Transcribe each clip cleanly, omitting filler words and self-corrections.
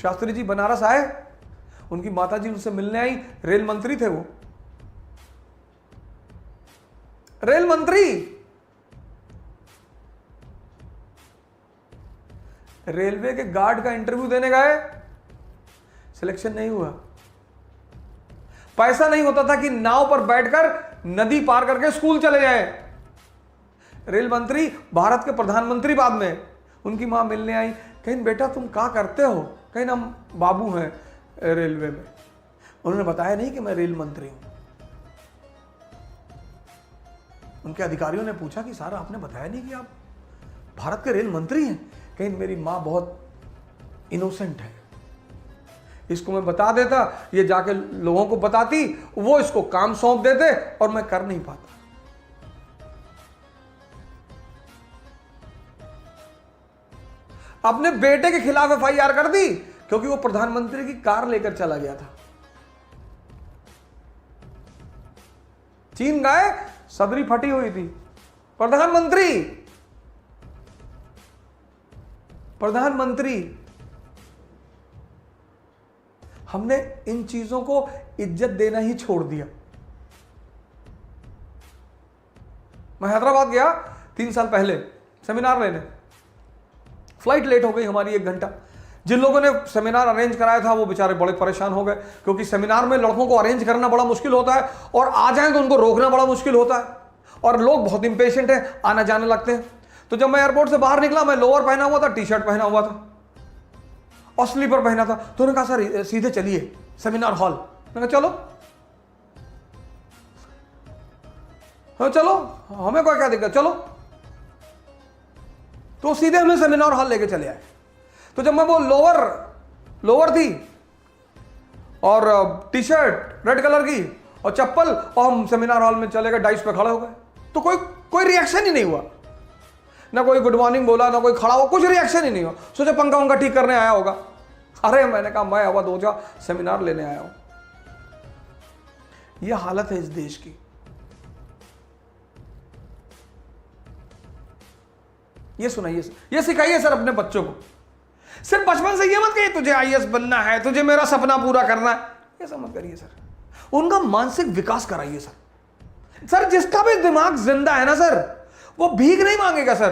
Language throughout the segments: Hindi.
शास्त्री जी बनारस आए, उनकी माता जी उनसे मिलने आई, रेल मंत्री थे वो, रेल मंत्री। रेलवे के गार्ड का इंटरव्यू देने गए, सिलेक्शन नहीं हुआ। पैसा नहीं होता था कि नाव पर बैठकर नदी पार करके स्कूल चले जाए। रेल मंत्री, भारत के प्रधानमंत्री बाद में, उनकी मां मिलने आई, कहीं बेटा तुम क्या करते हो? कहीं ना बाबू हैं रेलवे में। उन्होंने बताया नहीं कि मैं रेल मंत्री हूं। उनके अधिकारियों ने पूछा कि सर आपने बताया नहीं कि आप भारत के रेल मंत्री हैं? कहीं मेरी मां बहुत इनोसेंट है, इसको मैं बता देता, ये जाके लोगों को बताती, वो इसको काम सौंप देते और मैं कर नहीं पाता। अपने बेटे के खिलाफ एफआईआर कर दी क्योंकि वो प्रधानमंत्री की कार लेकर चला गया था। चीन गए, सदरी फटी हुई थी। प्रधानमंत्री। हमने इन चीजों को इज्जत देना ही छोड़ दिया। मैं हैदराबाद गया 3 साल पहले सेमिनार लेने, फ्लाइट लेट हो गई हमारी 1 घंटा। जिन लोगों ने सेमिनार अरेंज कराया था वो बेचारे बड़े परेशान हो गए, क्योंकि सेमिनार में लड़कों को अरेंज करना बड़ा मुश्किल होता है और आ जाएं तो उनको रोकना बड़ा मुश्किल होता है, और लोग बहुत इंपेशेंट हैं, आना जाने लगते हैं। तो जब मैं एयरपोर्ट से बाहर निकला, मैं लोअर पहना हुआ था, टी-शर्ट पहना हुआ था और स्लीपर पहना था। तो उन्होंने कहा सर सीधे चलिए सेमिनार हॉल। मैंने कहा चलो, हाँ चलो, हमें कोई क्या दिक्कत, चलो। तो सीधे हमें सेमिनार हॉल लेके चले आए। तो जब मैं वो लोअर थी और टी-शर्ट रेड कलर की और चप्पल, और हम सेमिनार हॉल में चले गए, डाइस पे खड़े हो गए, तो कोई रिएक्शन ही नहीं हुआ, ना कोई गुड मॉर्निंग बोला, ना कोई खड़ा हुआ, कुछ रिएक्शन ही नहीं हुआ। सोचे पंखा वंखा ठीक करने आया होगा। अरे मैंने कहा मैं अवध ओझा सेमिनार लेने आया हूं। यह हालत है इस देश की। ये सुनाइए, ये सिखाइए सर अपने बच्चों को। सिर्फ बचपन से ये मत कहिए तुझे आईएएस बनना है, तुझे मेरा सपना पूरा करना है, ये सब मत करिए सर। उनका मानसिक विकास कराइए सर। सर जिसका भी दिमाग जिंदा है ना सर, वो भीख नहीं मांगेगा सर,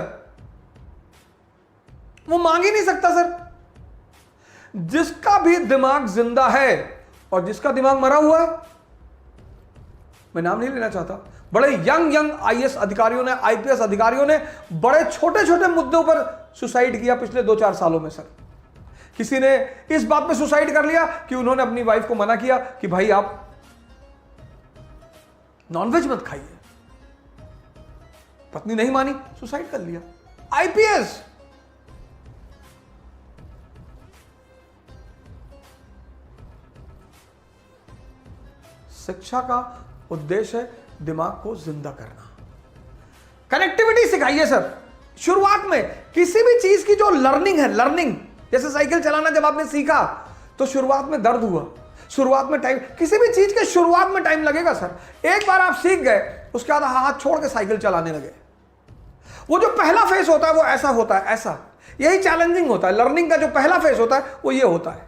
वो मांग ही नहीं सकता सर। जिसका भी दिमाग जिंदा है और जिसका दिमाग मरा हुआ है, मैं नाम नहीं लेना चाहता, बड़े यंग आईएएस अधिकारियों ने, आईपीएस अधिकारियों ने बड़े छोटे छोटे मुद्दों पर सुसाइड किया पिछले 2-4 सालों में सर। किसी ने इस बात पे सुसाइड कर लिया कि उन्होंने अपनी वाइफ को मना किया कि भाई आप नॉनवेज मत खाइए, पत्नी नहीं मानी, सुसाइड कर लिया। आईपीएस। शिक्षा का उद्देश्य है दिमाग को जिंदा करना। कनेक्टिविटी सिखाइए सर। शुरुआत में किसी भी चीज की जो लर्निंग है, लर्निंग जैसे साइकिल चलाना जब आपने सीखा तो शुरुआत में दर्द हुआ, शुरुआत में टाइम, किसी भी चीज के शुरुआत में टाइम लगेगा सर। एक बार आप सीख गए, उसके बाद हाथ छोड़ के साइकिल चलाने लगे। वो जो पहला फेस होता है वो ऐसा होता है, ऐसा, यही चैलेंजिंग होता है। लर्निंग का जो पहला फेस होता है वो ये होता है।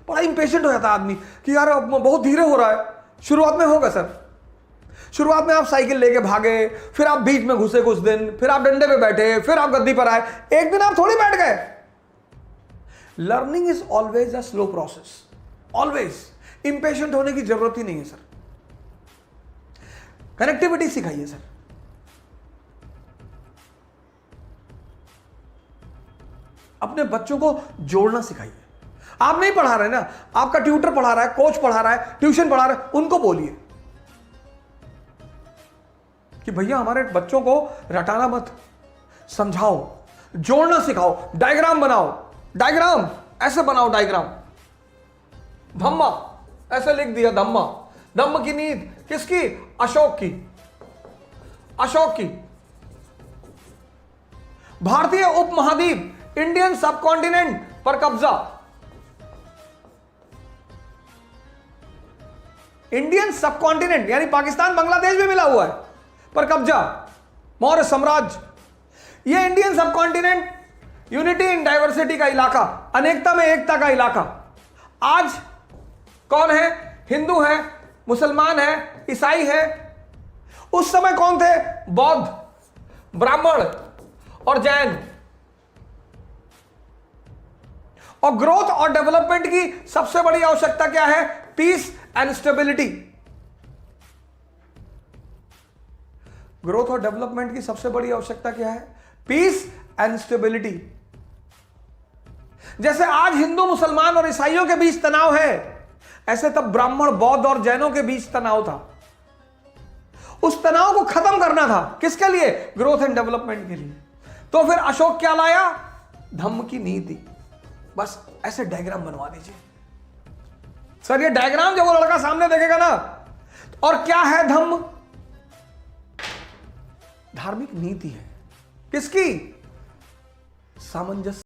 बड़ा इंपेशेंट हो जाता है आदमी कि यार बहुत धीरे हो रहा है। शुरुआत में होगा सर। शुरुआत में आप साइकिल लेके भागे, फिर आप बीच में घुसे कुछ दिन, फिर आप डंडे पे बैठे, फिर आप गद्दी पर आए, एक दिन आप थोड़ी बैठ गए। Learning is always a slow process, always. Impatient होने की जरूरत ही नहीं है सर। कनेक्टिविटी सिखाइए सर। अपने बच्चों को जोड़ना सिखाइए। आप नहीं पढ़ा रहे ना, आपका ट्यूटर पढ़ा रहा है, कोच पढ़ा रहा है, ट्यूशन पढ़ा रहा है, उनको बोलिए कि भैया हमारे बच्चों को रटाना मत, समझाओ, जोड़ना सिखाओ, डायग्राम बनाओ, डायग्राम ऐसे बनाओ, डायग्राम। धम्मा ऐसे लिख दिया, धम्मा, धम्म की नींद किसकी? अशोक की, अशोक की। भारतीय उपमहाद्वीप, इंडियन सबकॉन्टिनेंट पर कब्जा, इंडियन सबकॉन्टिनेंट यानी पाकिस्तान बांग्लादेश भी मिला हुआ है, पर कब्जा, मौर्य साम्राज्य। ये Indian subcontinent unity in diversity का इलाका, अनेकता में एकता का इलाका। आज कौन है? हिंदू है, मुसलमान है, ईसाई है। उस समय कौन थे? बौद्ध, ब्राह्मण और जैन। और ग्रोथ और डेवलपमेंट की सबसे बड़ी आवश्यकता क्या है? Peace and stability. ग्रोथ और डेवलपमेंट की सबसे बड़ी आवश्यकता क्या है? Peace and stability. जैसे आज हिंदू, मुसलमान और ईसाइयों के बीच तनाव है, ऐसे तब ब्राह्मण, बौद्ध और जैनों के बीच तनाव था। उस तनाव को खत्म करना था। किसके लिए? ग्रोथ एंड डेवलपमेंट के लिए। तो फिर अशोक क्या लाया? धम्म की नीति। बस ऐसे डायग्राम बनवा दीजिए। सर ये डायग्राम जब वो लड़का सामने देखेगा ना, और क्या है धम्म? धार्मिक नीति है। किसकी? सामंजस्य